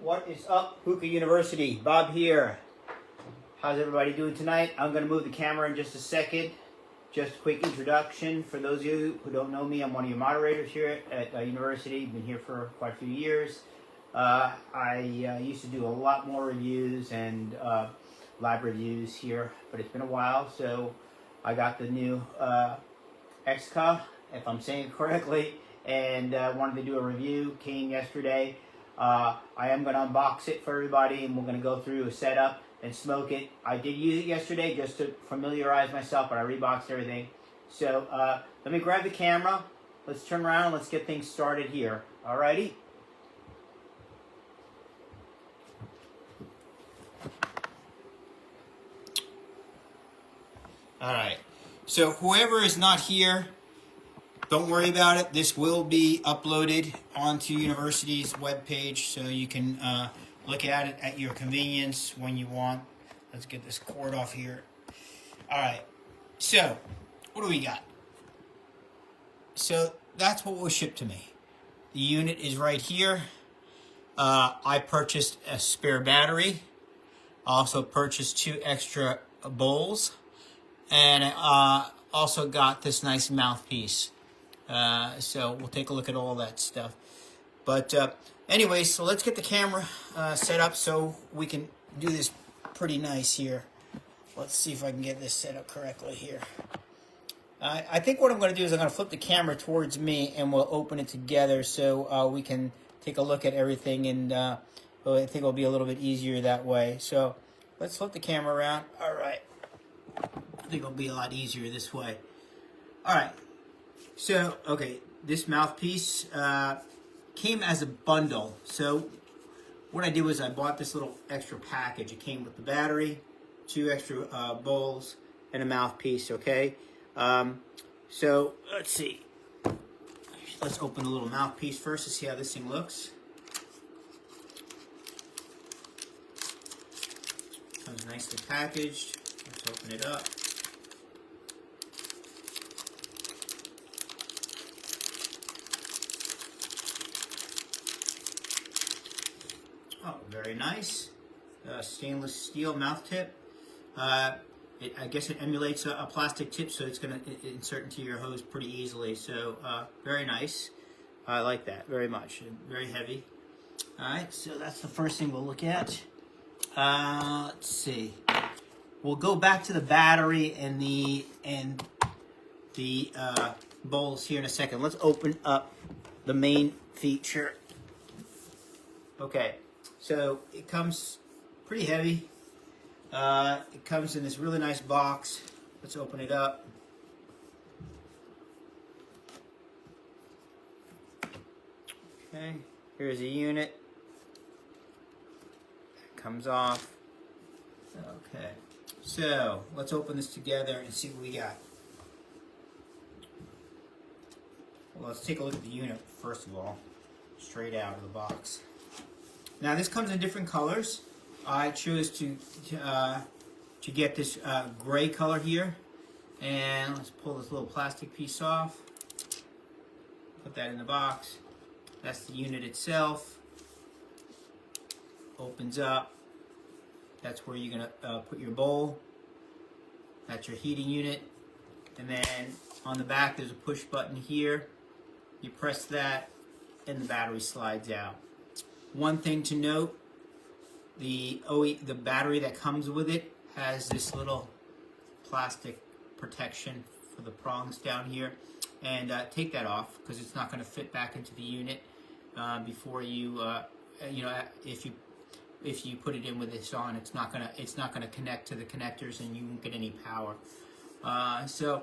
What is up, Hookah University? Bob here. How's everybody doing tonight? I'm going to move the camera in just a second. Just a quick introduction. For those of you who don't know me, I'm one of your moderators here at university. Been here for quite a few years. I used to do a lot more reviews and lab reviews here, but it's been a while. So I got the new Xkah, if I'm saying it correctly, and wanted to do a review. Came yesterday. I am going to unbox it for everybody, and we're going to go through a setup and smoke it. I did use it yesterday just to familiarize myself, but I reboxed everything. So let me grab the camera. Let's turn around and let's get things started here. Alrighty. Alright. So whoever is not here, don't worry about it. This will be uploaded onto university's webpage, so you can look at it at your convenience when you want. Let's get this cord off here. All right. So, what do we got? So, that's what was shipped to me. The unit is right here. I purchased a spare battery. I also purchased 2 extra bowls. And I also got this nice mouthpiece. So we'll take a look at all that stuff. But anyway, so let's get the camera set up so we can do this pretty nice here. Let's see if I can get this set up correctly here. I think what I'm going to do is I'm going to flip the camera towards me and we'll open it together so we can take a look at everything, and I think it'll be a little bit easier that way. So let's flip the camera around. All right. I think it'll be a lot easier this way. All right. So, okay, this mouthpiece came as a bundle. So, what I did was I bought this little extra package. It came with the battery, 2 extra bowls, and a mouthpiece, okay? So, let's see. Let's open the little mouthpiece first to see how this thing looks. Comes nicely packaged. Let's open it up. Oh, very nice. Stainless steel mouth tip. I guess it emulates a plastic tip, so it's going to insert into your hose pretty easily. So, very nice. I like that very much. Very heavy. All right, so that's the first thing we'll look at. Let's see. We'll go back to the battery and the bowls here in a second. Let's open up the main feature. Okay. So it comes pretty heavy. It comes in this really nice box. Let's open it up. Okay, here's a unit. It comes off. Okay, so let's open this together and see what we got. Well, let's take a look at the unit first of all, straight out of the box. Now this comes in different colors. I chose to get this gray color here, and let's pull this little plastic piece off. Put that in the box. That's the unit itself. Opens up. That's where you're gonna put your bowl. That's your heating unit, and then on the back there's a push button here. You press that, and the battery slides out. One thing to note, the battery that comes with it has this little plastic protection for the prongs down here, and take that off because it's not going to fit back into the unit before you, if you put it in with this on, it's not gonna connect to the connectors and you won't get any power. I'll show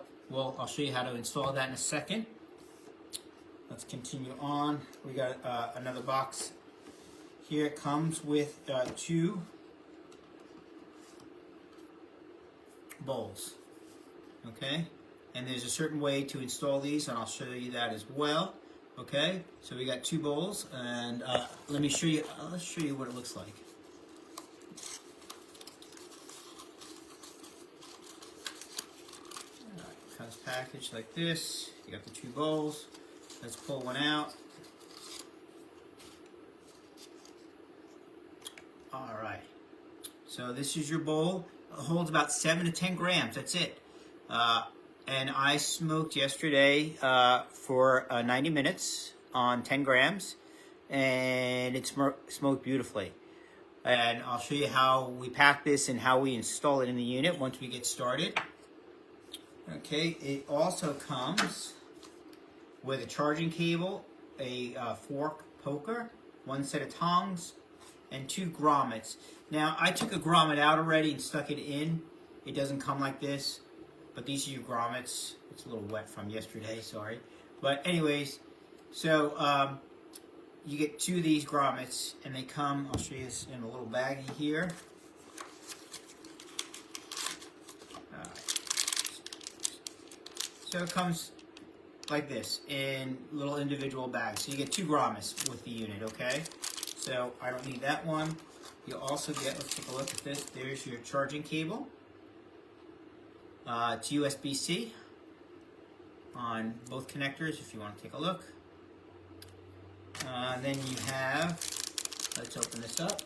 you how to install that in a second. Let's continue on. We got another box. Here it comes with 2 bowls, okay? And there's a certain way to install these, and I'll show you that as well, okay? So we got 2 bowls, and let me show you. Let's show you what it looks like. It comes packaged like this. You got the 2 bowls. Let's pull one out. All right. So this is your bowl. It holds about 7 to 10 grams. That's it. And I smoked yesterday for 90 minutes on 10 grams, and it smoked beautifully. And I'll show you how we pack this and how we install it in the unit once we get started. Okay, it also comes with a charging cable, a fork poker, 1 set of tongs, and 2 grommets. Now, I took a grommet out already and stuck it in. It doesn't come like this, but these are your grommets. It's a little wet from yesterday, sorry. But anyways, so you get 2 of these grommets, and they come, I'll show you this in a little baggie here. So it comes like this in little individual bags. So you get 2 grommets with the unit, okay? So I don't need that one. You also get, let's take a look at this. There's your charging cable to USB-C on both connectors if you want to take a look. Then you have, let's open this up.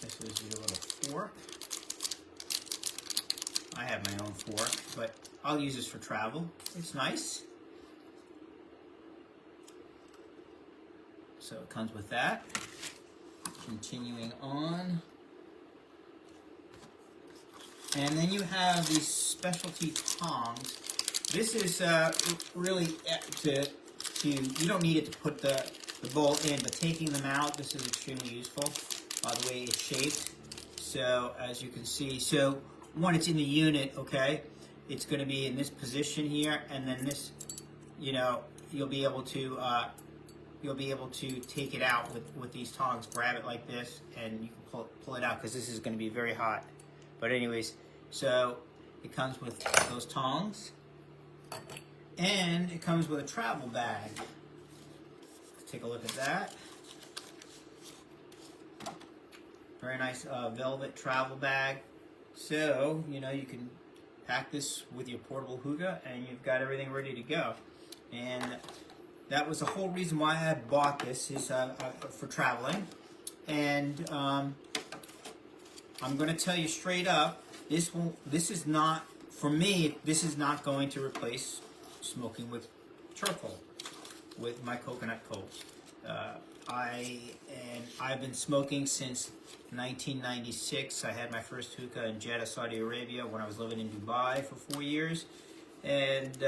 This is your little fork. I have my own fork, but I'll use this for travel. It's nice. So it comes with that. Continuing on. And then you have these specialty tongs. This is really you don't need it to put the bowl in, but taking them out, this is extremely useful the way it's shaped. So as you can see, so when it's in the unit, okay, it's going to be in this position here, and then this, you know, you'll be able to take it out with these tongs. Grab it like this, and you can pull it out because this is going to be very hot. But anyways, so it comes with those tongs, and it comes with a travel bag. Let's take a look at that. Very nice velvet travel bag. So, you know, you can pack this with your portable hookah, and you've got everything ready to go. And that was the whole reason why I bought this, is for traveling. And I'm going to tell you straight up, this is not, for me, this is not going to replace smoking with charcoal, with my coconut coals. I've been smoking since 1996. I had my first hookah in Jeddah, Saudi Arabia, when I was living in Dubai for 4 years. And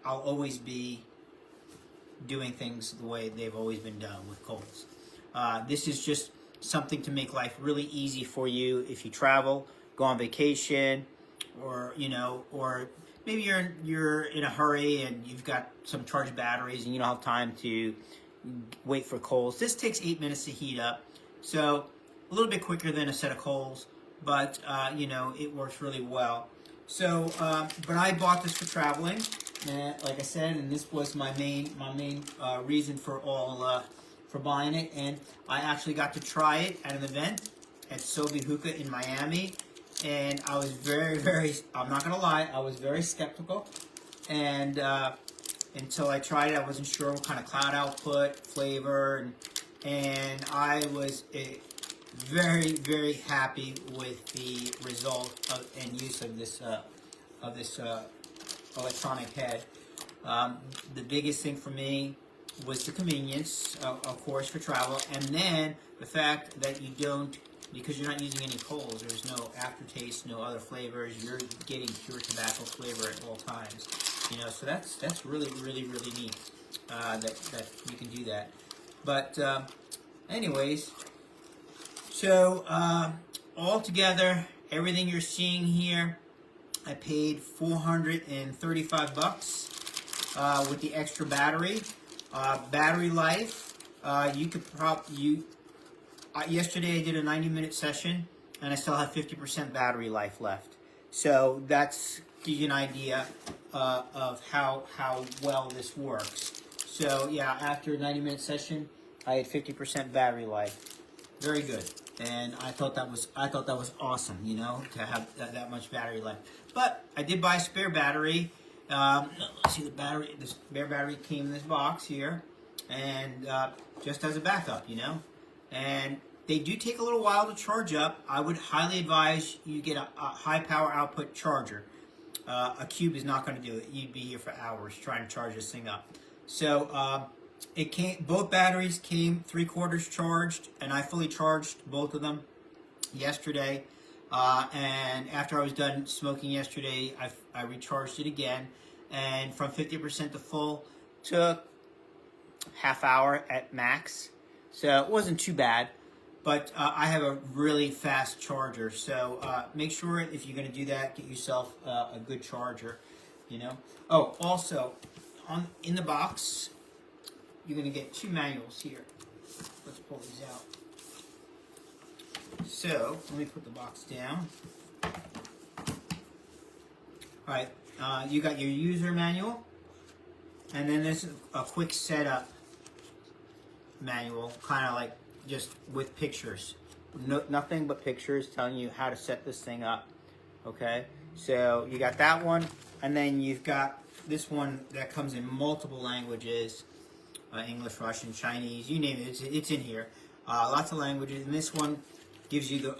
I'll always be doing things the way they've always been done with coals. This is just something to make life really easy for you if you travel, go on vacation, or or maybe you're in a hurry and you've got some charged batteries and you don't have time to wait for coals. This takes 8 minutes to heat up, so a little bit quicker than a set of coals, but it works really well. So, but I bought this for traveling, like I said, and this was my main reason for buying it. And I actually got to try it at an event at Sobe Hookah in Miami, and I was very, I'm not gonna lie, I was very skeptical, and until I tried it, I wasn't sure what kind of cloud output, flavor, and I was very happy with the result and use of this electronic head. The biggest thing for me was the convenience, of course, for travel, and then the fact that you don't, because you're not using any coals, there's no aftertaste, no other flavors, you're getting pure tobacco flavor at all times. So that's really neat that you can do that. But anyways, so all together, everything you're seeing here, I paid $435 with the extra battery. Battery life, yesterday I did a 90-minute session, and I still have 50% battery life left. So that's gives you an idea of how well this works. So yeah, after a 90-minute session, I had 50% battery life. Very good. and I thought that was awesome, you know, to have that much battery life. But I did buy a spare battery. Let's see, the spare battery came in this box here, and just as a backup, you know. And they do take a little while to charge up. I would highly advise you get a high power output charger. A cube is not going to do it. You'd be here for hours trying to charge this thing up. So it came. Both batteries came 3/4 charged, and I fully charged both of them yesterday. And after I was done smoking yesterday, I recharged it again, and from 50% to full took half hour at max. So it wasn't too bad. But I have a really fast charger, so make sure if you're going to do that, get yourself a good charger, you know. Oh, also, in the box, you're going to get 2 manuals here. Let's pull these out. So, let me put the box down. All right, you got your user manual, and then there's a quick setup manual, kind of like just with pictures. Nothing but pictures telling you how to set this thing up. Okay, so you got that one, and then you've got this one that comes in multiple languages, English, Russian, Chinese, you name it, it's in here. Lots of languages, and this one gives you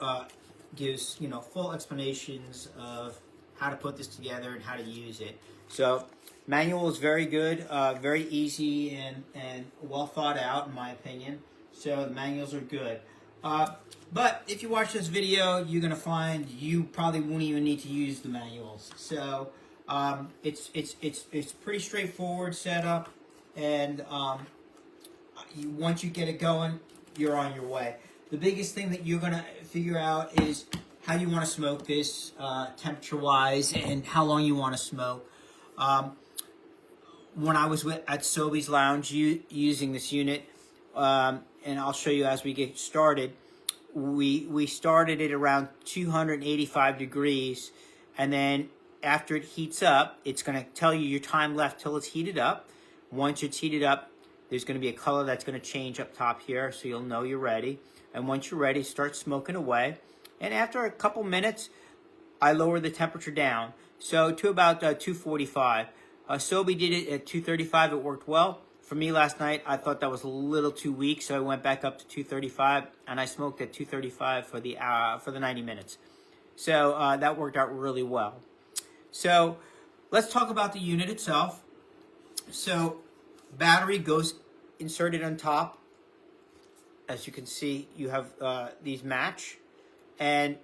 gives full explanations of how to put this together and how to use it. So manual is very good, very easy and well thought out in my opinion. So the manuals are good. But if you watch this video, you're going to find you probably won't even need to use the manuals. So it's pretty straightforward setup, and once you get it going, you're on your way. The biggest thing that you're going to figure out is how you want to smoke this, temperature-wise, and how long you want to smoke. When I was at Sobeys Lounge using this unit, and I'll show you as we get started, we started it around 285 degrees, and then after it heats up, it's going to tell you your time left till it's heated up. Once it's heated up, there's going to be a color that's going to change up top here, so you'll know you're ready. And once you're ready, start smoking away. And after a couple minutes, I lower the temperature down, so to about 245. Sobe did it at 235. It worked well. For me last night, I thought that was a little too weak, so I went back up to 235, and I smoked at 235 for the 90 minutes. So that worked out really well. So let's talk about the unit itself. So battery goes inserted on top. As you can see, you have these match, and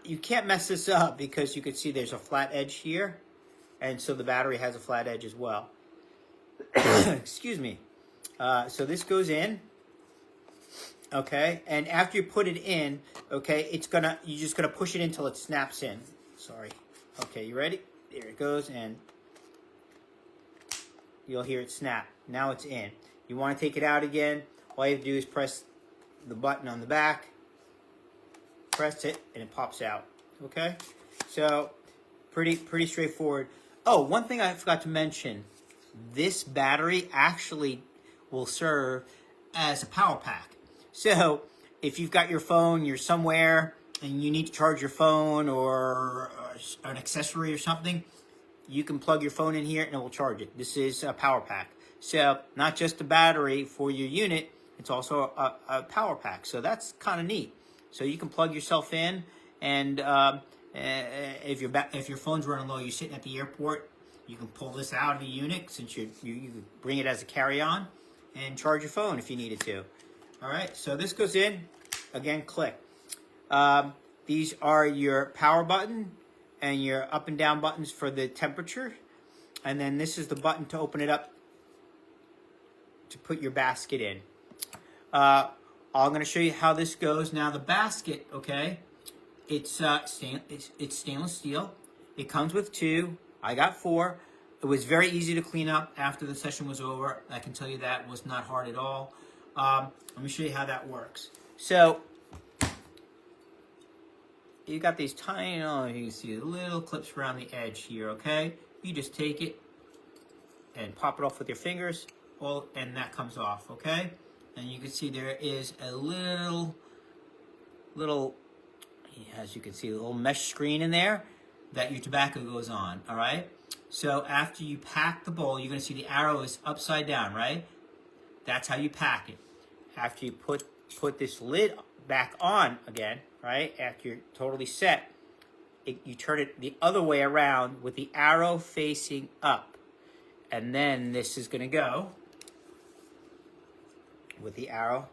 you can't mess this up because you can see there's a flat edge here, and so the battery has a flat edge as well. Excuse me. So this goes in, okay, and after you put it in, okay, you're just gonna push it until it snaps in. Sorry. Okay, you ready? There it goes, and you'll hear it snap. Now it's in. You want to take it out again? All you have to do is press the button on the back, press it, and it pops out. Okay, so pretty straightforward. Oh, one thing I forgot to mention. This battery actually will serve as a power pack. So if you've got your phone, you're somewhere, and you need to charge your phone or an accessory or something, you can plug your phone in here and it will charge it. This is a power pack. So not just a battery for your unit, it's also a power pack. So that's kind of neat. So you can plug yourself in, and if your phone's running low, you're sitting at the airport, you can pull this out of the unit since you can bring it as a carry-on and charge your phone if you needed to. All right, so this goes in. Again, click. These are your power button and your up and down buttons for the temperature. And then this is the button to open it up to put your basket in. I'm going to show you how this goes. Now the basket, okay, it's stainless steel. It comes with 2. I got 4. It was very easy to clean up after the session was over. I can tell you that it was not hard at all. Let me show you how that works. So you got these tiny, you can see the little clips around the edge here, okay? You just take it and pop it off with your fingers, and that comes off, okay? And you can see there is a little little, as you can see, a little mesh screen in there that your tobacco goes on, all right? So after you pack the bowl, you're gonna see the arrow is upside down, right? That's how you pack it. After you put this lid back on again, right? After you're totally set, you turn it the other way around with the arrow facing up. And then this is gonna go with the arrow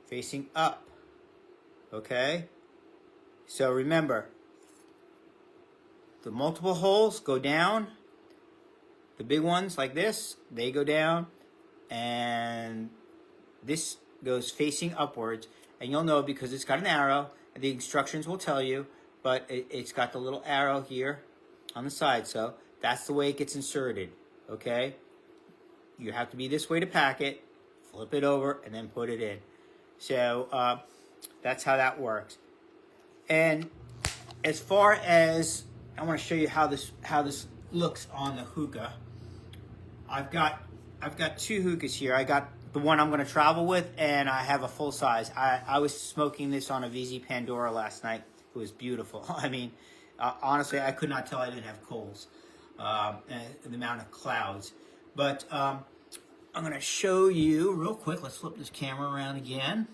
facing up, okay? So remember, the multiple holes go down. The big ones like this, they go down. And this goes facing upwards. And you'll know because it's got an arrow. And the instructions will tell you. But it's got the little arrow here on the side. So that's the way it gets inserted, okay? You have to be this way to pack it. Flip it over and then put it in. So that's how that works. And as far as, I want to show you how this looks on the hookah. I've got two hookahs here. I got the one I'm going to travel with, and I have a full size. I was smoking this on a VZ Pandora last night. It was beautiful. I mean, honestly, I could not tell I didn't have coals. The amount of clouds. But I'm going to show you real quick. Let's flip this camera around again.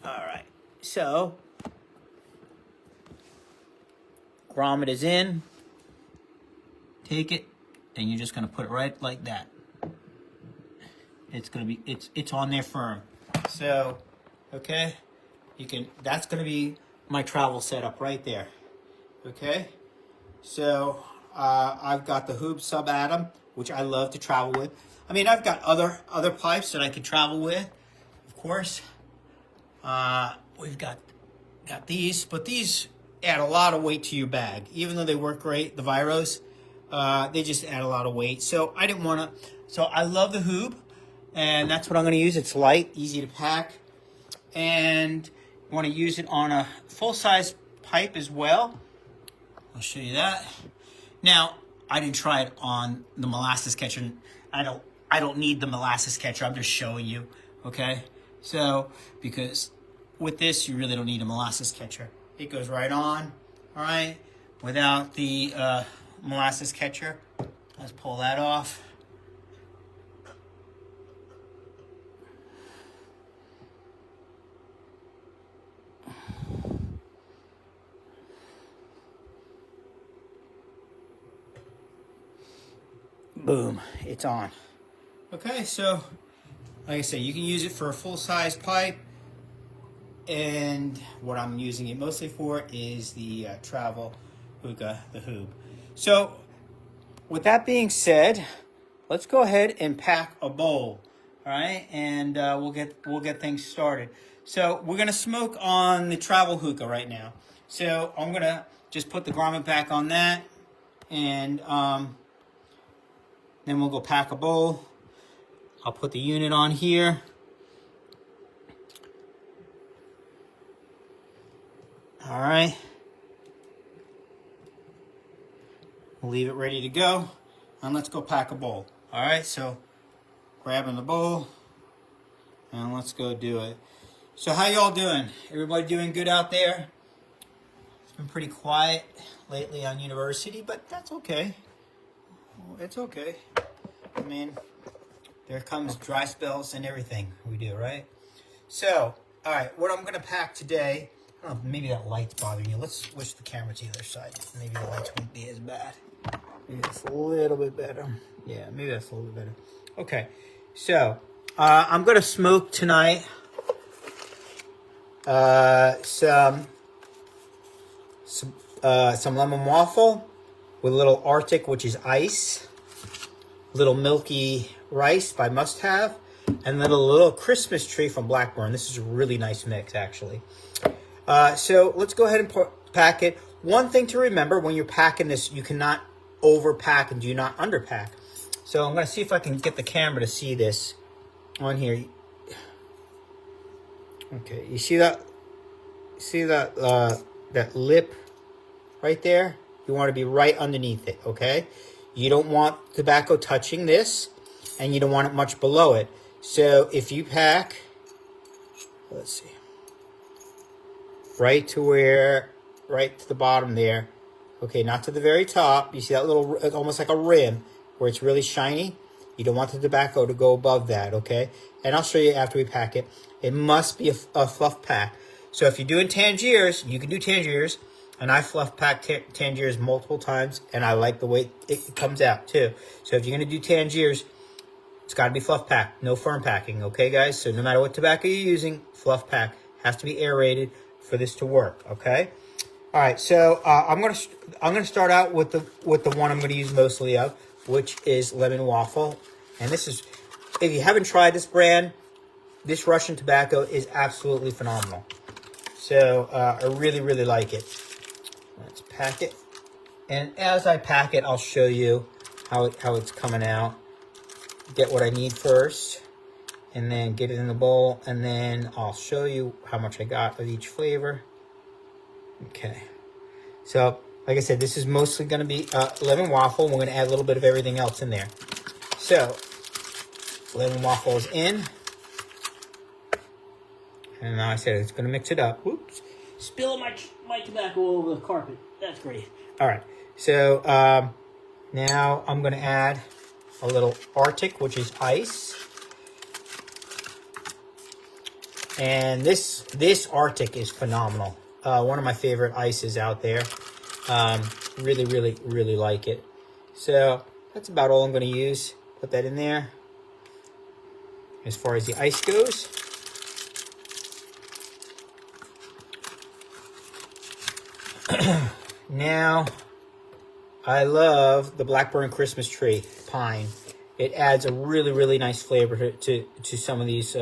All right. So, grommet is in. Take it, and you're just going to put it right like that. It's going to be, it's on there firm. So, okay, that's going to be my travel setup right there. Okay, so I've got the Hoob Sub Atom, which I love to travel with. I mean, I've got other pipes that I could travel with, of course. We've got these, but these add a lot of weight to your bag. Even though they work great, the Viros, they just add a lot of weight. So I didn't want to, so I love the Hoob, and that's what I'm going to use. It's light, easy to pack, and I want to use it on a full-size pipe as well. I'll show you that. Now, I didn't try it on the molasses catcher. I don't need the molasses catcher. I'm just showing you, okay? So, because with this, you really don't need a molasses catcher. It goes right on, all right? Without the molasses catcher, let's pull that off. Boom, it's on. Okay, so like I said, you can use it for a full-size pipe, and what I'm using it mostly for is the travel hookah, the Hoob. So with that being said, let's go ahead and pack a bowl, all right? And we'll get things started. So we're gonna smoke on the travel hookah right now. So I'm gonna just put the grommet back on that, and then we'll go pack a bowl. I'll put the unit on here. All right. We'll leave it ready to go, and let's go pack a bowl. All right, so grabbing the bowl, and let's go do it. So how y'all doing? Everybody doing good out there? It's been pretty quiet lately on university, but that's okay. It's okay. I mean, there comes dry spells and everything we do, right? So, all right, what I'm gonna pack today, I don't know, maybe that light's bothering you. Let's switch the camera to the other side. Maybe the lights won't be as bad. Maybe that's a little bit better. Yeah, maybe that's a little bit better. Okay, so I'm gonna smoke tonight some lemon waffle with a little Arctic, which is ice, little milky rice by Must Have, and then a little Christmas tree from Blackburn. This is a really nice mix, actually. So let's go ahead and pack it. One thing to remember when you're packing this, you cannot overpack and do not underpack. So I'm going to see if I can get the camera to see this on here. Okay, you see that? See that that lip right there? You want to be right underneath it, okay? You don't want tobacco touching this, and you don't want it much below it. So if you pack let's see, right to the bottom there. Okay, not to the very top. You see that little, almost like a rim where it's really shiny? You don't want the tobacco to go above that, okay? And I'll show you after we pack it. It must be a fluff pack. So if you're doing Tangiers, you can do Tangiers. And I fluff pack Tangiers multiple times, and I like the way it comes out too. So if you're going to do Tangiers, it's got to be fluff pack, no firm packing, okay, guys? So no matter what tobacco you're using, fluff pack has to be aerated for this to work, okay? All right, so I'm gonna start out with the one I'm going to use mostly of, which is lemon waffle. And this is, if you haven't tried this brand, this Russian tobacco is absolutely phenomenal. So I really, really like it. Let's pack it. And as I pack it, I'll show you how it's coming out. Get what I need first, and then get it in the bowl, and then I'll show you how much I got of each flavor. Okay. So, like I said, this is mostly going to be lemon waffle. We're going to add a little bit of everything else in there. So, lemon waffle is in. And now I said it's going to mix it up. Whoops. Spilling my tobacco all over the carpet. That's great. All right. So, now I'm going to add a little Arctic, which is ice. And this Arctic is phenomenal. One of my favorite ices out there. Really, really, really like it. So that's about all I'm going to use. Put that in there. As far as the ice goes. Now, I love the Blackburn Christmas Tree Pine. It adds a really, really nice flavor to some of these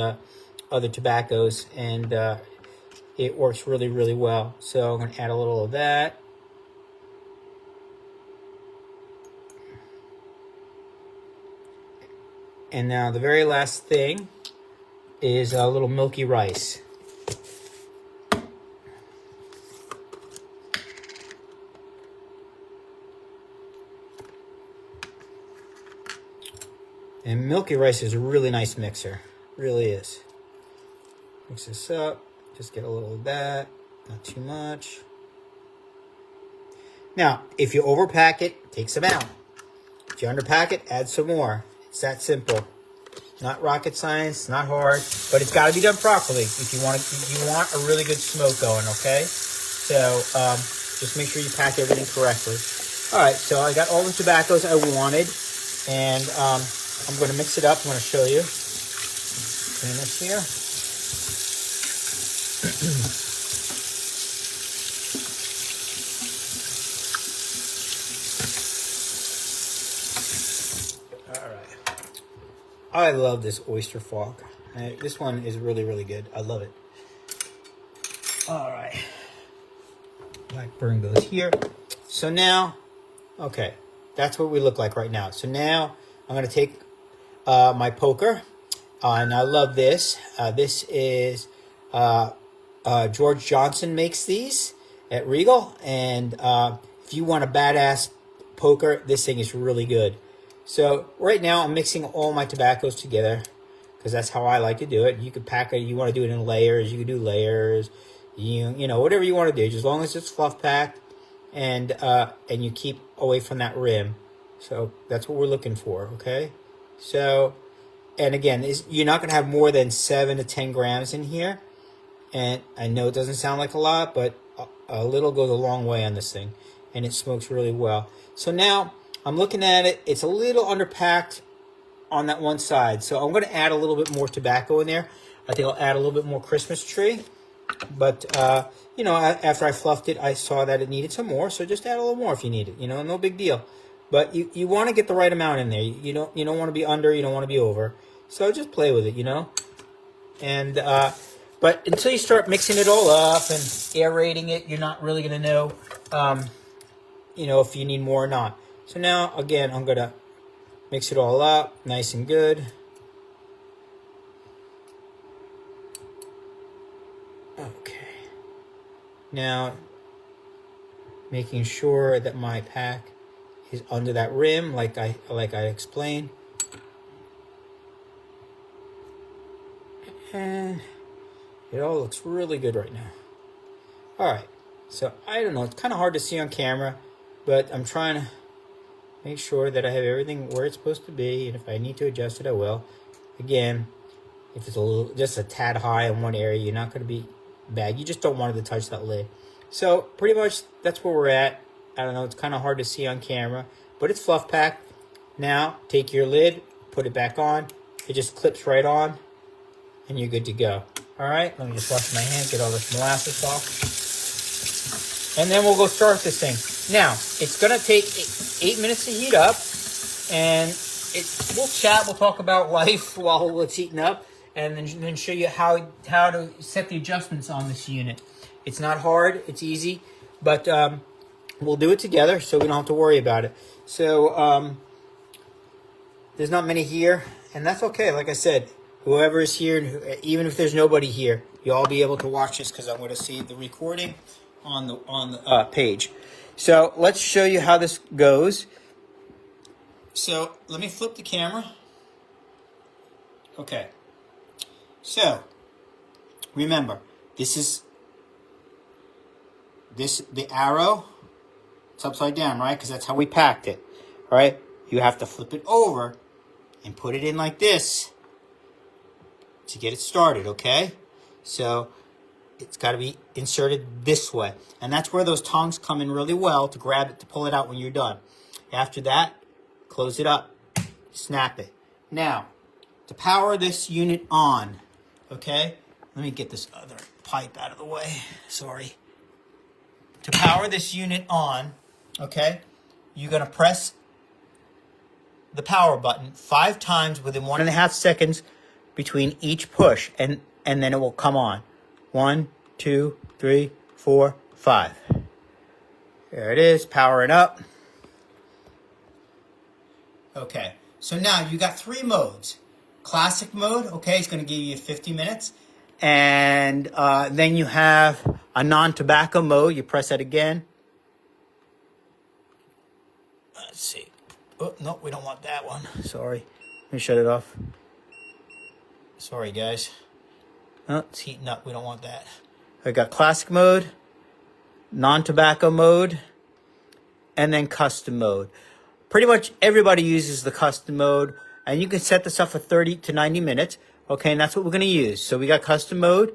other tobaccos, and it works really, really well. So I'm going to add a little of that. And now the very last thing is a little milky rice. And milky rice is a really nice mixer. Really is. Mix this up. Just get a little of that. Not too much. Now, if you overpack it, take some out. If you underpack it, add some more. It's that simple. Not rocket science, not hard, but it's got to be done properly if you want a really good smoke going, okay? So just make sure you pack everything correctly. All right, so I got all the tobaccos I wanted, and I'm going to mix it up. I'm going to show you. Clean this here. All right. I love this oyster fork. This one is really, really good. I love it. All right. Blackburn goes here. So now, okay, that's what we look like right now. So now I'm going to take my poker, and I love this. This is George Johnson makes these at Regal, and if you want a badass poker, this thing is really good. So right now I'm mixing all my tobaccos together because that's how I like to do it. You could pack it. You want to do it in layers. You can do layers. You know, whatever you want to do, just as long as it's fluff packed and you keep away from that rim. So that's what we're looking for. Okay. So, and again, you're not going to have more than 7 to 10 grams in here. And I know it doesn't sound like a lot, but a little goes a long way on this thing, and it smokes really well. So now I'm looking at it. It's a little underpacked on that one side. So I'm going to add a little bit more tobacco in there. I think I'll add a little bit more Christmas tree. But, you know, after I fluffed it, I saw that it needed some more. So just add a little more if you need it. You know, no big deal. But you want to get the right amount in there. You don't want to be under. You don't want to be over. So just play with it, you know. And but until you start mixing it all up and aerating it, you're not really going to know, you know, if you need more or not. So now, again, I'm going to mix it all up nice and good. Okay. Now, making sure that my pack is under that rim like I explained. And It all looks really good right now. All right, so I don't know, it's kind of hard to see on camera, but I'm trying to make sure that I have everything where it's supposed to be, and if I need to adjust it, I will. Again, if it's just a tad high in one area, you're not going to be bad. You just don't want it to touch that lid. So pretty much that's where we're at. I don't know, it's kind of hard to see on camera, but it's fluff packed. Now take your lid, put it back on. It just clips right on, and you're good to go. All right, let me just wash my hands, get all this molasses off. And then we'll go start this thing. Now, it's going to take 8 minutes to heat up, and we'll chat, we'll talk about life while it's heating up, and then show you how to set the adjustments on this unit. It's not hard, it's easy, but we'll do it together so we don't have to worry about it. So there's not many here, and that's okay. Like I said, whoever is here, even if there's nobody here, you'll all be able to watch this because I'm going to see the recording on the page. So let's show you how this goes. So let me flip the camera. Okay. So remember, the arrow, it's upside down, right? Because that's how we packed it. All right. You have to flip it over and put it in like this to get it started. Okay. So it's got to be inserted this way. And that's where those tongs come in really well to grab it, to pull it out when you're done. After that, close it up, snap it. Now, to power this unit on, okay, let me get this other pipe out of the way, sorry. To power this unit on, okay, you're gonna press the power button 5 times within 1.5 seconds between each push, and then it will come on. 1, 2, 3, 4, 5. There it is, powering up. Okay, so now you got 3 modes. Classic mode, okay, it's going to give you 50 minutes. And then you have a non-tobacco mode. You press that again. Let's see. Oh, no, we don't want that one. Sorry. Let me shut it off. Sorry, guys. Oh, it's heating up. We don't want that. I got classic mode, non-tobacco mode, and then custom mode. Pretty much everybody uses the custom mode, and you can set this up for 30 to 90 minutes. Okay, and that's what we're going to use. So we got custom mode,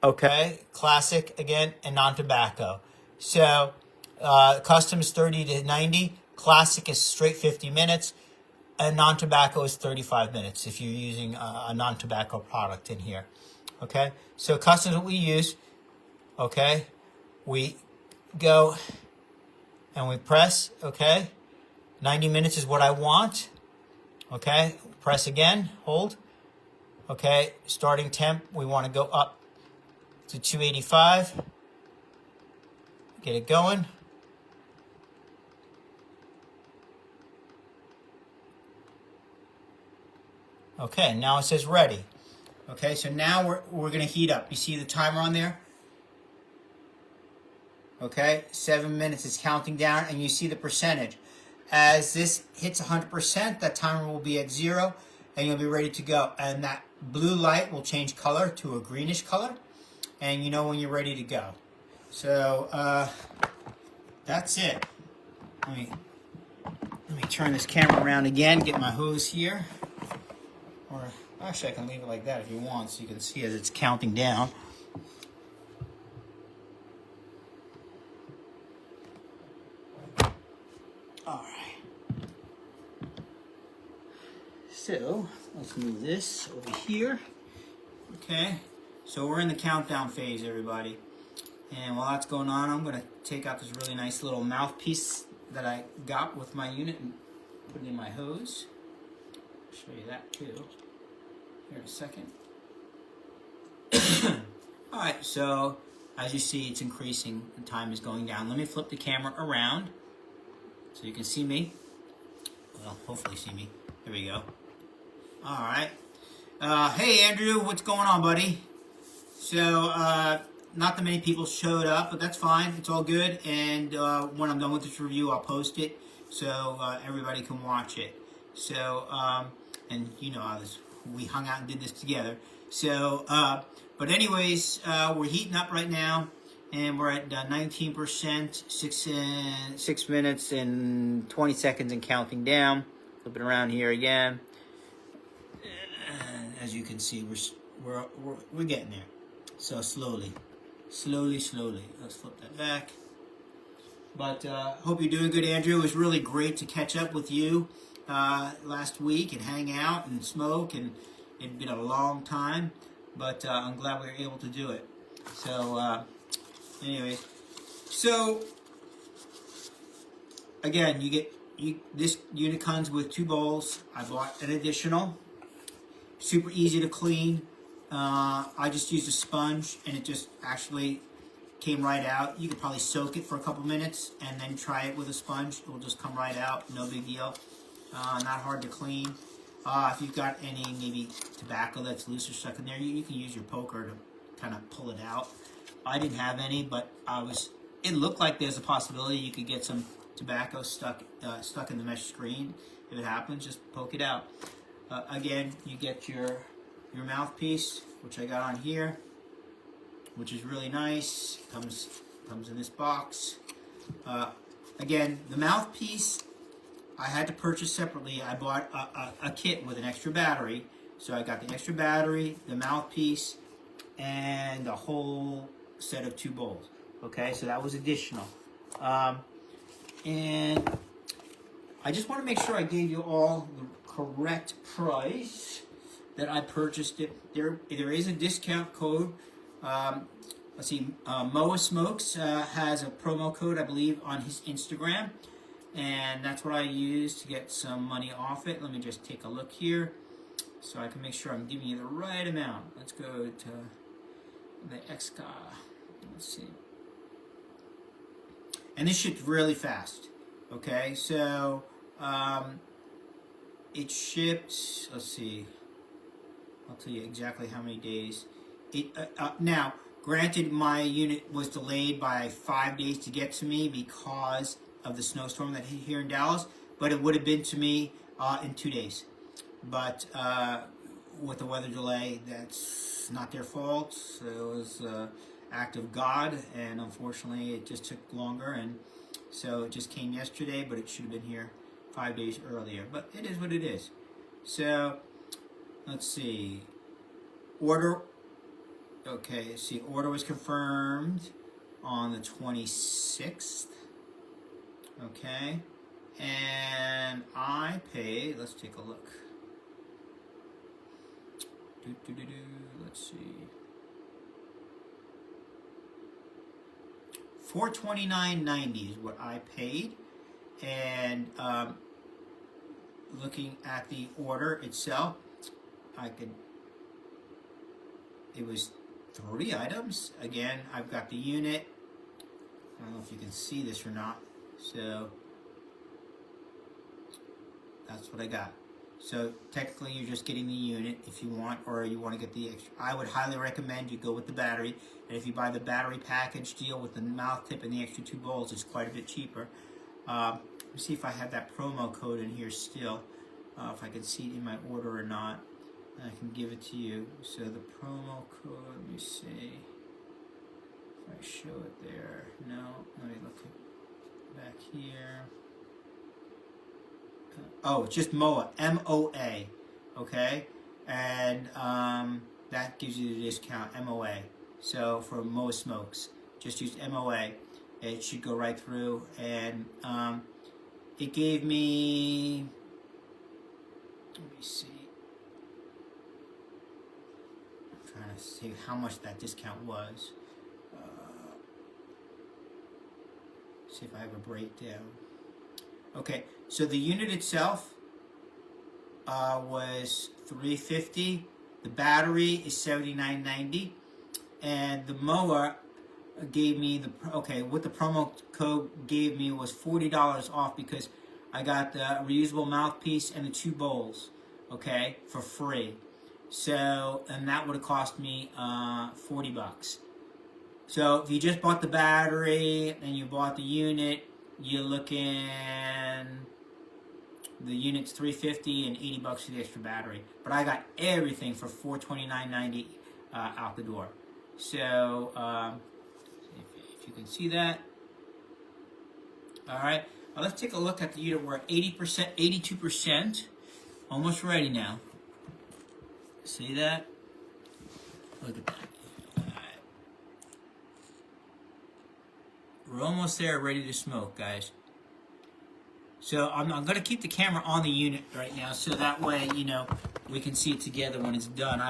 okay, classic again, and non-tobacco. So custom is 30 to 90, classic is straight 50 minutes, and non-tobacco is 35 minutes if you're using a non-tobacco product in here. Okay, so custom is what we use. Okay, we go and we press, okay, 90 minutes is what I want. Okay, press again, hold. Okay, starting temp, we want to go up to 285. Get it going. Okay, now it says ready. Okay, so now we're going to heat up. You see the timer on there? Okay, 7 minutes is counting down, and you see the percentage. As this hits 100%, that timer will be at 0, and you'll be ready to go. And that blue light will change color to a greenish color, and you know when you're ready to go. So that's it. Let me turn this camera around again, get my hose here. Or actually, I can leave it like that if you want, so you can see as it's counting down. All right. So let's move this over here. Okay. So we're in the countdown phase, everybody. And while that's going on, I'm going to take out this really nice little mouthpiece that I got with my unit and put it in my hose. I'll show you that too. Here in a second. Alright, so as you see, it's increasing. The time is going down. Let me flip the camera around so you can see me. Well, hopefully see me. There we go. Alright. Hey, Andrew, what's going on, buddy? So, not that many people showed up, but that's fine. It's all good. And when I'm done with this review, I'll post it so everybody can watch it. So, and you know how this, we hung out and did this together. So, but anyways, we're heating up right now, and we're at 19%, 6 minutes and 20 seconds and counting down. Flip it around here again. And as you can see, we're getting there. So slowly. Let's flip that back. But hope you're doing good, Andrew. It was really great to catch up with you last week and hang out and smoke, and it'd been a long time, but I'm glad we were able to do it. So, anyways, so again, this unit comes with 2 bowls. I bought an additional. Super easy to clean. I just used a sponge, and it just actually came right out. You could probably soak it for a couple minutes and then try it with a sponge. It will just come right out. No big deal. Not hard to clean. If you've got any maybe tobacco that's loose or stuck in there, you can use your poker to kind of pull it out. I didn't have any, but it looked like there's a possibility you could get some tobacco stuck in the mesh screen. If it happens, just poke it out. Again, you get your mouthpiece, which I got on here, which is really nice. Comes in this box. Again, the mouthpiece I had to purchase separately. I bought a kit with an extra battery. So I got the extra battery, the mouthpiece, and a whole set of 2 bowls. Okay, so that was additional. And I just want to make sure I gave you all the correct price that I purchased it. There is a discount code. Let's see, Moa Smokes has a promo code, I believe, on his Instagram, and that's what I use to get some money off it. Let me just take a look here so I can make sure I'm giving you the right amount. Let's go to the Xkah. Let's see. And this ship's really fast. Okay, so it shipped, let's see, I'll tell you exactly how many days. Now, granted, my unit was delayed by 5 days to get to me because of the snowstorm that hit here in Dallas, but it would have been to me in 2 days. But with the weather delay, that's not their fault. So it was an act of God, and unfortunately, it just took longer, and so it just came yesterday, but it should have been here 5 days earlier. But it is what it is. So let's see. Order. Okay, see, order was confirmed on the 26th. Okay, and I paid, let's take a look. Let's see. $429.90 is what I paid, and looking at the order itself, it was 3 items. Again, I've got the unit. I don't know if you can see this or not. So that's what I got. So technically you're just getting the unit if you want, or you want to get the extra. I would highly recommend you go with the battery. And if you buy the battery package deal with the mouth tip and the extra 2 bowls, it's quite a bit cheaper. Let me see if I have that promo code in here still. If I can see it in my order or not. I can give it to you. So the promo code, let me see if I show it there. No, let me look back here. Oh, it's just MOA, M-O-A, okay? And that gives you the discount, M-O-A. So for MOA Smokes, just use M-O-A. It should go right through, and it gave me, let me see. Trying to see how much that discount was. See if I have a breakdown. Okay, so the unit itself was $350. The battery is $79.90, and the mower gave me what the promo code gave me was $40 off because I got the reusable mouthpiece and the 2 bowls, okay, for free. So, and that would have cost me $40. So if you just bought the battery and you bought the unit, you're looking the unit's $350 and $80 for the extra battery. But I got everything for $429.90 out the door. So if you can see that. All right, let's take a look at the unit. We're at 80%, 82%, almost ready now. See that? Look at that. All right. We're almost there, ready to smoke, guys. So I'm going to keep the camera on the unit right now, so that way, you know, we can see it together when it's done.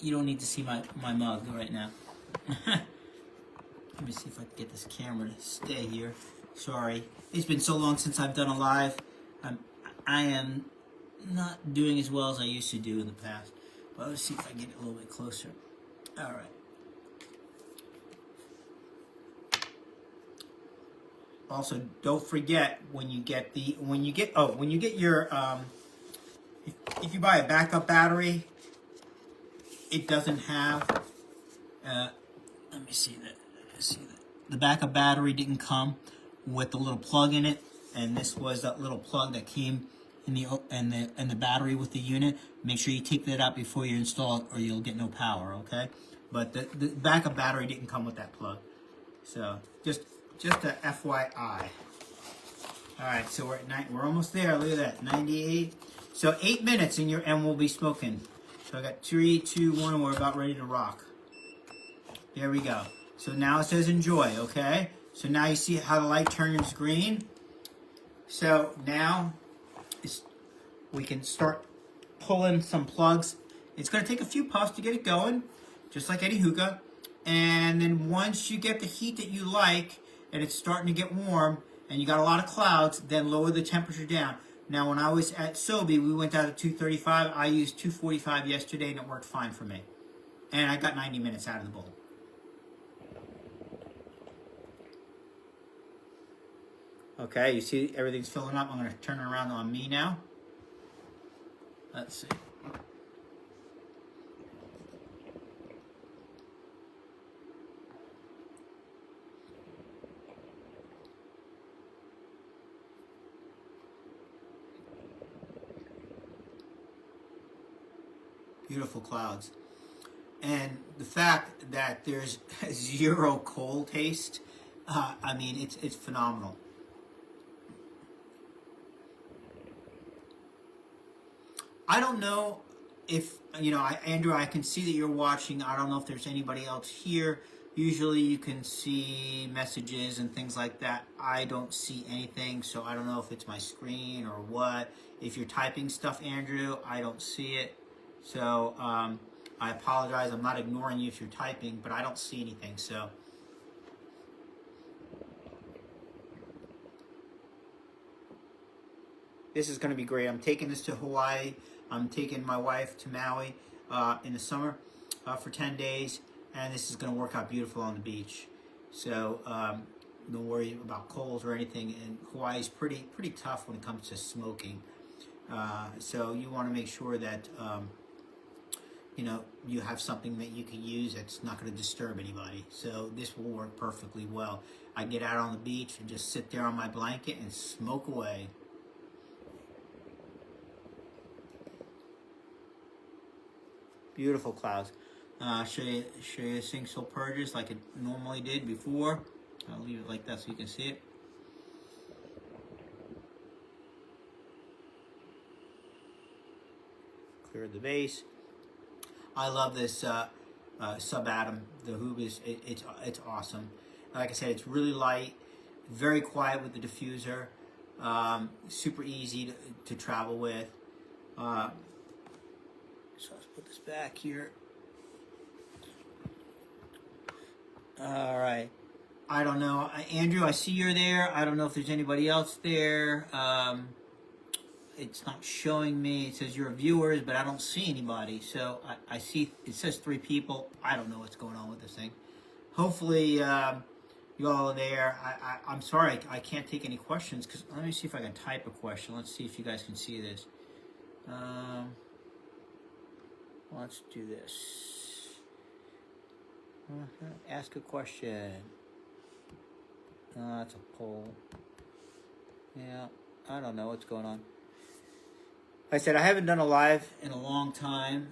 You don't need to see my mug right now. Let me see if I can get this camera to stay here. Sorry, it's been so long since I've done a live. I am not doing as well as I used to do in the past. But let's see if I can get it a little bit closer. All right. Also, don't forget when you get your if you buy a backup battery, it doesn't have. Let me see that. The backup battery didn't come with the little plug in it, and this was that little plug that came in the battery with the unit. Make sure you take that out before you install it, or you'll get no power. Okay, but the backup battery didn't come with that plug, so just a FYI. All right, so we're almost there. Look at that, 98. So 8 minutes, and we'll be smoking. So I got 3, 2, 1, and we're about ready to rock. There we go. So now it says enjoy, okay? So now you see how the light turns green. So now we can start pulling some plugs. It's going to take a few puffs to get it going, just like any hookah. And then once you get the heat that you like, and it's starting to get warm, and you got a lot of clouds, then lower the temperature down. Now, when I was at Sobe, we went down to 235. I used 245 yesterday, and it worked fine for me. And I got 90 minutes out of the bowl. Okay, you see everything's filling up. I'm going to turn it around on me now. Let's see. Beautiful clouds. And the fact that there's zero coal taste, I mean, it's phenomenal. I don't know if, you know, Andrew, I can see that you're watching. I don't know if there's anybody else here. Usually you can see messages and things like that. I don't see anything, so I don't know if it's my screen or what. If you're typing stuff, Andrew, I don't see it. So I apologize. I'm not ignoring you if you're typing, but I don't see anything. So this is going to be great. I'm taking this to Hawaii. I'm taking my wife to Maui in the summer for 10 days, and this is going to work out beautiful on the beach. So don't worry about coals or anything. And Hawaii is pretty tough when it comes to smoking. So you want to make sure that you know, you have something that you can use that's not going to disturb anybody. So this will work perfectly well. I get out on the beach and just sit there on my blanket and smoke away. Beautiful clouds. Show you the thing still purges like it normally did before. I'll leave it like that so you can see it. Clear the base. I love this sub-atom. The hoop it's awesome. Like I said, it's really light, very quiet with the diffuser, super easy to travel with. So let's put this back here. All right. I don't know. Andrew, I see you're there. I don't know if there's anybody else there. It's not showing me. It says you're viewers, but I don't see anybody. So I see it says 3 people. I don't know what's going on with this thing. Hopefully you all are there. I'm sorry I can't take any questions, because let me see if I can type a question. Let's see if you guys can see this. Let's do this. Ask a question. That's a poll. Yeah, I don't know what's going on. I said I haven't done a live in a long time,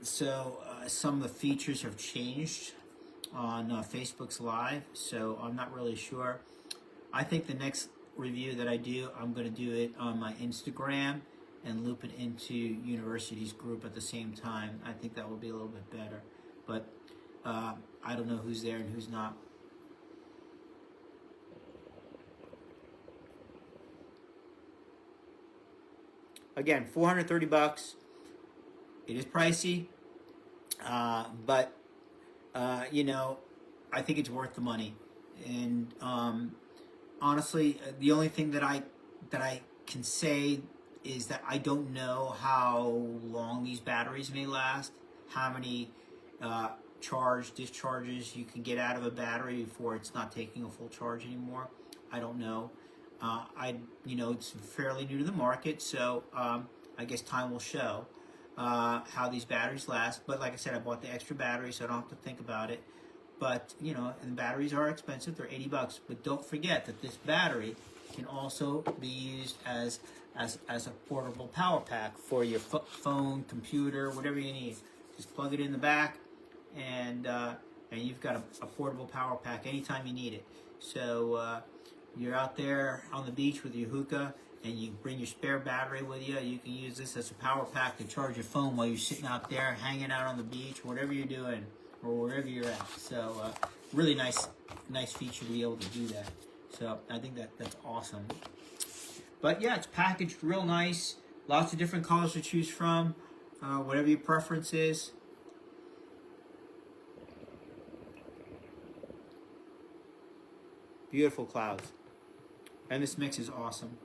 so some of the features have changed on Facebook's live, so I'm not really sure. I think the next review that I do, I'm going to do it on my Instagram and loop it into University's group at the same time. I think that will be a little bit better, but I don't know who's there and who's not. Again, $430. It is pricey, but you know, I think it's worth the money. And honestly, the only thing that I can say is that I don't know how long these batteries may last, how many discharges you can get out of a battery before it's not taking a full charge anymore. I don't know. It's fairly new to the market, so I guess time will show how these batteries last. But like I said, I bought the extra battery, so I don't have to think about it. But and batteries are expensive; they're $80. But don't forget that this battery can also be used as a portable power pack for your phone, computer, whatever you need. Just plug it in the back, and you've got a portable power pack anytime you need it. So you're out there on the beach with your hookah, and you bring your spare battery with you. You can use this as a power pack to charge your phone while you're sitting out there, hanging out on the beach, whatever you're doing, or wherever you're at. So really nice feature to be able to do that. So I think that's awesome. But yeah, it's packaged real nice. Lots of different colors to choose from. Whatever your preference is. Beautiful clouds. And this mix is awesome.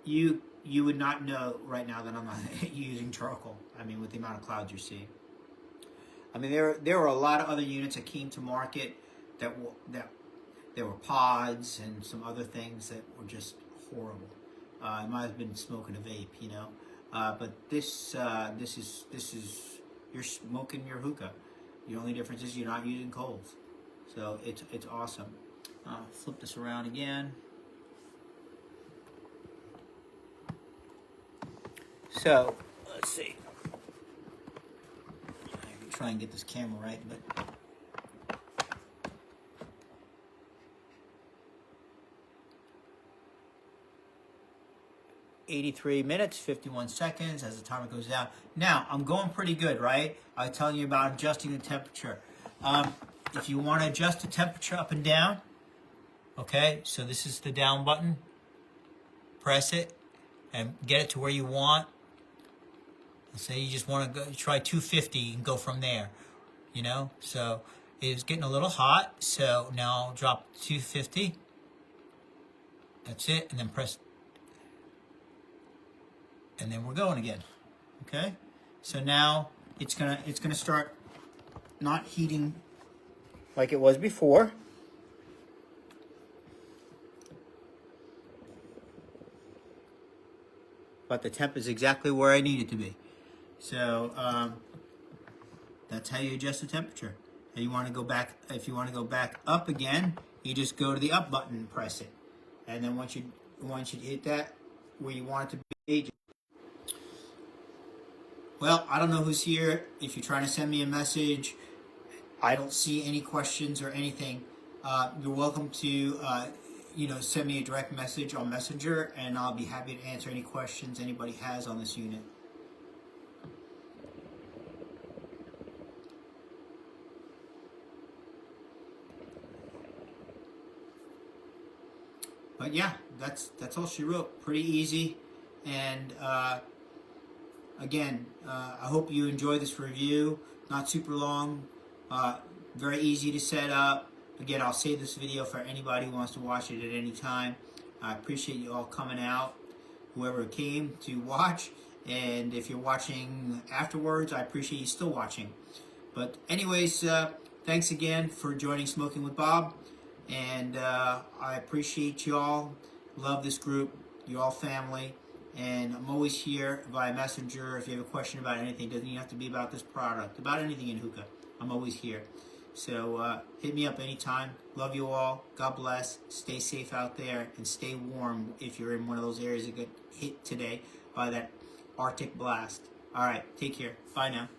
You would not know right now that I'm not using charcoal. I mean, with the amount of clouds you're seeing. I mean, there were a lot of other units that came to market that there were pods and some other things that were just horrible. I might have been smoking a vape, but this is you're smoking your hookah. The only difference is you're not using coals. So it's awesome. Flip this around again. So let's see. I can try and get this camera right, but 83 minutes, 51 seconds as the timer goes down. Now, I'm going pretty good, right? I was telling you about adjusting the temperature. If you want to adjust the temperature up and down, okay, so this is the down button. Press it and get it to where you want. Let's say you just want to go try 250 and go from there, So it's getting a little hot, so now I'll drop 250. That's it, and then press, and then we're going again. Okay, so now it's gonna start not heating like it was before. But the temp is exactly where I need it to be. So that's how you adjust the temperature. And you want to go back. If you want to go back up again, you just go to the up button and press it. And then once you hit that where you want it to be. Well, I don't know who's here. If you're trying to send me a message, I don't see any questions or anything. You're welcome to send me a direct message on Messenger, and I'll be happy to answer any questions anybody has on this unit. But yeah, that's all she wrote. Pretty easy, and again, I hope you enjoy this review. Not super long, very easy to set up. Again, I'll save this video for anybody who wants to watch it at any time. I appreciate you all coming out, whoever came to watch, and if you're watching afterwards, I appreciate you still watching. But anyways, thanks again for joining Smoking with Bob. And I appreciate you all. Love this group. You're all family. And I'm always here via Messenger. If you have a question about anything, it doesn't even have to be about this product. About anything in hookah, I'm always here. So hit me up anytime. Love you all. God bless. Stay safe out there and stay warm if you're in one of those areas that get hit today by that Arctic blast. All right, take care. Bye now.